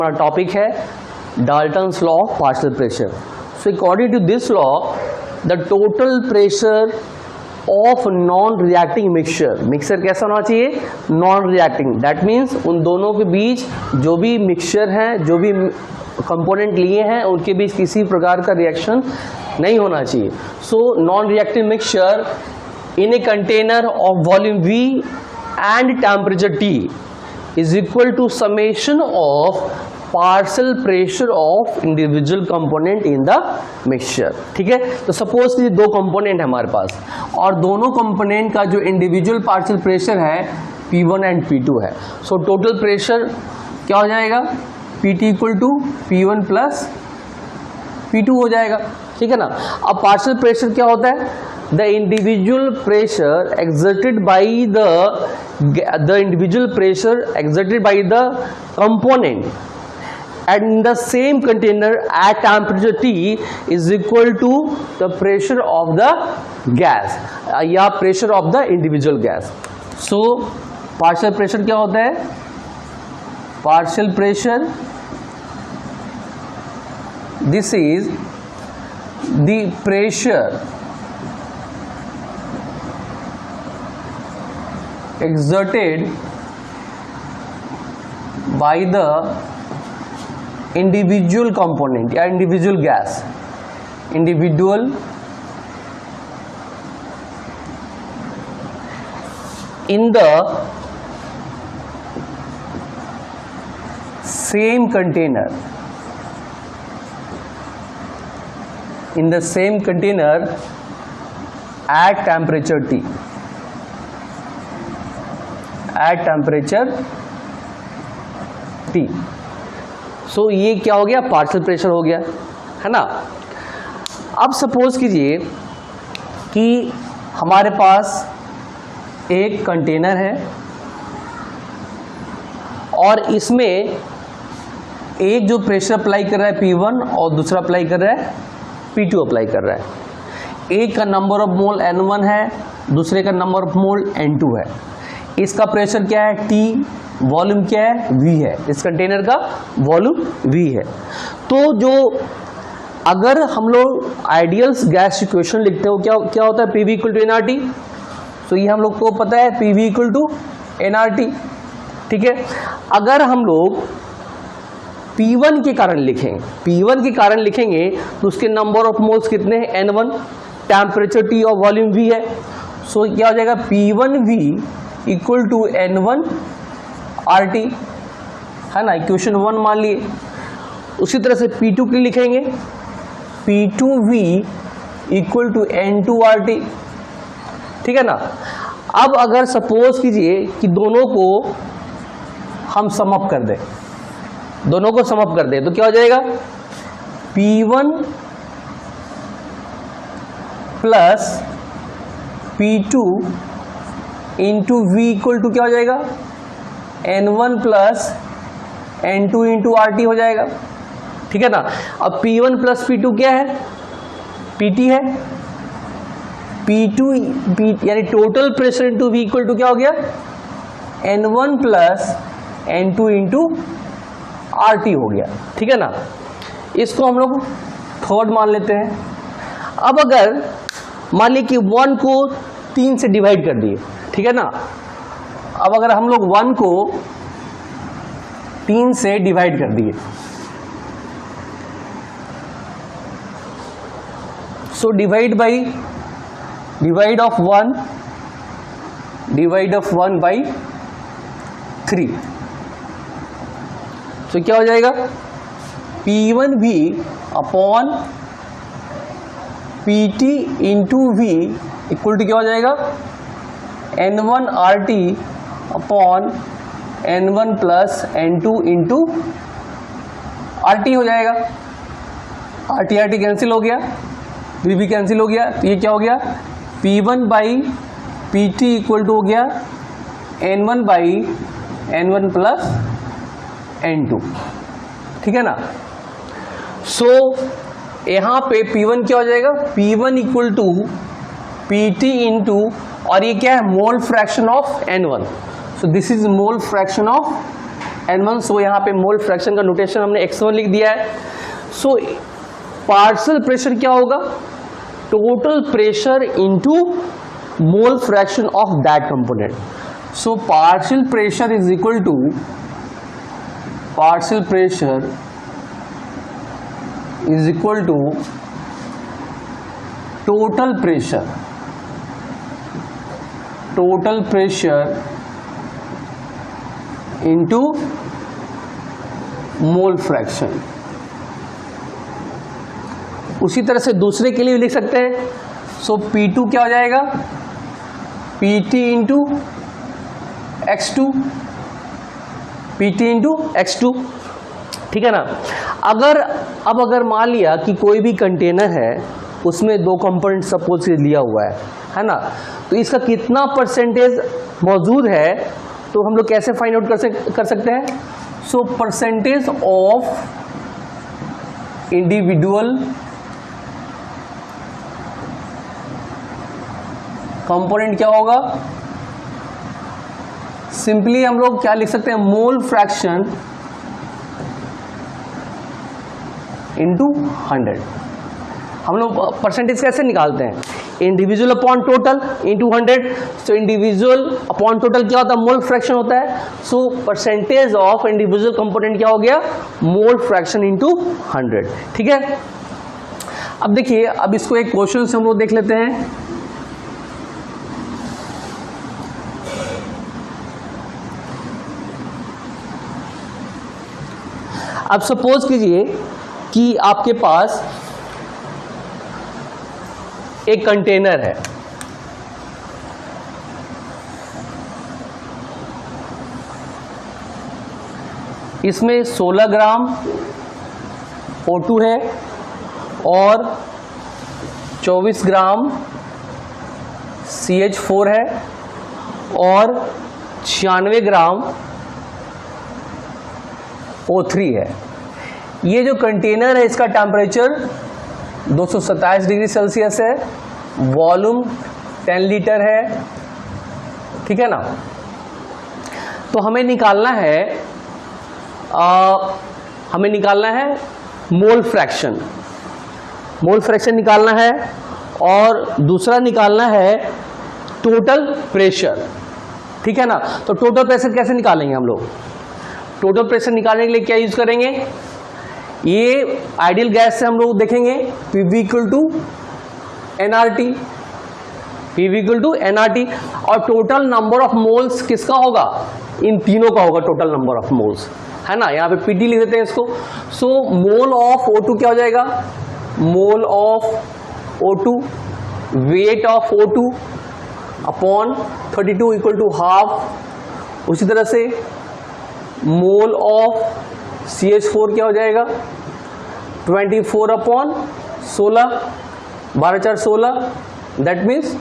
हमारा टॉपिक है Dalton's law of partial pressure. So according to this law the total pressure of non reacting mixture कैसा होना चाहिए? Non reacting. That means उन दोनों के बीच जो भी मिक्सचर है, जो भी कंपोनेंट लिए हैं, उनके बीच किसी प्रकार का रिएक्शन नहीं होना चाहिए। So non reactive mixture in a container of volume V and temperature T is equal to summation of partial pressure of individual component in the mixture. ठीक है, तो सपोज कि दो कंपोनेंट है हमारे पास और दोनों कंपोनेंट का जो इंडिविजुअल पार्शियल प्रेशर है P1 एंड P2 है। सो टोटल प्रेशर क्या हो जाएगा? PT equal to P1 plus P2 हो जाएगा। ठीक है ना। अब पार्शियल प्रेशर क्या होता है? The individual pressure exerted by the component and the same container at temperature T is equal to the pressure of the gas या pressure of the individual gas. So partial pressure क्या होता है? Partial pressure, this is the pressure exerted by the individual component या individual gas, individual in the same container, in the same container at temperature T, at temperature T. सो ये क्या हो गया? Partial pressure हो गया, है ना। अब सपोज कीजिए कि हमारे पास एक कंटेनर है और इसमें एक जो प्रेशर अप्लाई कर रहा है P1 और दूसरा अप्लाई कर रहा है P2 अप्लाई कर रहा है। एक का नंबर ऑफ मोल N1 है, दूसरे का नंबर ऑफ मोल N2 है। इसका प्रेशर क्या है? T। वॉल्यूम क्या है? V है। इस कंटेनर का वॉल्यूम V है। तो जो अगर हम लोग आइडियल्स गैस इक्वेशन लिखते हो क्या होता है? PV equal to nRT। तो ये हम लोग को पता है PV इक्वल टू nRT। ठीक है, अगर हम लोग P1 के कारण लिखेंगे तो उसके नंबर ऑफ मोल्स कितने हैं? N1। टेम्परेचर T और वॉल्यूम V है। सो क्या हो जाएगा? P1V equal to N1 RT, है ना। इक्वेशन 1 मान लिए। उसी तरह से P2 के लिए लिखेंगे P2V equal to N2 RT। ठीक है ना। अब अगर सपोज कीजिए कि दोनों को हम सम अप कर दें, तो क्या हो जाएगा? P1 plus P2 into V equal to क्या हो जाएगा? N1 plus N2 into RT हो जाएगा। ठीक है ना। अब P1 प्लस P2 क्या है? PT है। P2 यानी total pressure into V equal to क्या हो गया? N1 plus N2 into RT हो गया। ठीक है ना। इसको हम लोग थर्ड मान लेते हैं। अब अगर मान ली कि 1 को 3 से डिवाइड कर दिए, ठीक है ना। अब अगर हम लोग 1 को 3 से डिवाइड कर दिए, सो डिवाइड ऑफ 1 बाई 3। तो क्या हो जाएगा? P1V upon PT into V equal to क्या हो जाएगा? N1 RT upon N1 plus N2 into RT हो जाएगा। RT कैंसिल हो गया, V कैंसिल हो गया, तो ये क्या हो गया? P1 by PT equal to हो गया N1 by N1 plus N2। ठीक है ना। सो यहाँ पे P1 क्या हो जाएगा? P1 equal to PT into, और ये क्या है? मोल fraction of N1। So this is mole fraction of N1, सो यहाँ पे मोल फ्रैक्शन का नोटेशन हमने x1 लिख दिया है। सो पार्शियल प्रेशर क्या होगा? Total pressure into mole fraction of that component. So partial pressure is equal to total pressure into mole fraction. उसी तरह से दूसरे के लिए लिख सकते हैं। सो P2 क्या हो जाएगा? PT into X2, PT into X2, ठीक है ना। अगर मान लिया कि कोई भी कंटेनर है, उसमें दो कंपोनेंट सपोज लिया हुआ है ना, तो इसका कितना परसेंटेज मौजूद है, तो हम लोग कैसे फाइंड आउट कर सकते हैं? So percentage of individual component क्या होगा? सिंपली हम लोग क्या लिख सकते हैं? Mole fraction into 100। हम लोग परसेंटेज कैसे निकालते हैं? Individual upon total into 100। So individual upon total क्या होता है? मोल फ्रैक्शन होता है। So percentage of individual component क्या हो गया? मोल फ्रैक्शन इंटू 100, ठीक है। अब देखिए, अब इसको एक क्वेश्चन से हम लोग देख लेते हैं। अब सपोज कीजिए कि आपके पास एक कंटेनर है, इसमें 16 ग्राम O2 है और 24 ग्राम CH4 है और 96 ग्राम O3 है। ये जो कंटेनर है, इसका टेम्परेचर 227 डिग्री सेल्सियस है, वॉल्यूम 10 लीटर है, ठीक है ना। तो हमें निकालना है मोल फ्रैक्शन निकालना है, और दूसरा निकालना है टोटल प्रेशर, ठीक है ना। तो टोटल प्रेशर कैसे निकालेंगे हम लोग? टोटल प्रेशर निकालने के लिए क्या यूज करेंगे? ये आइडियल गैस से हम लोग देखेंगे PV इक्वल टू NRT, और टोटल नंबर ऑफ मोल्स किसका होगा? इन तीनों का होगा टोटल नंबर ऑफ मोल्स, है ना। यहाँ पे PT लिख देते हैं इसको। सो मोल ऑफ O2 क्या हो जाएगा? Mole of O2, weight of O2 upon 32 equal to half. उसी तरह से मोल ऑफ CH4 क्या हो जाएगा? 24 अपॉन 16, 12 4 16, दैट मीन्स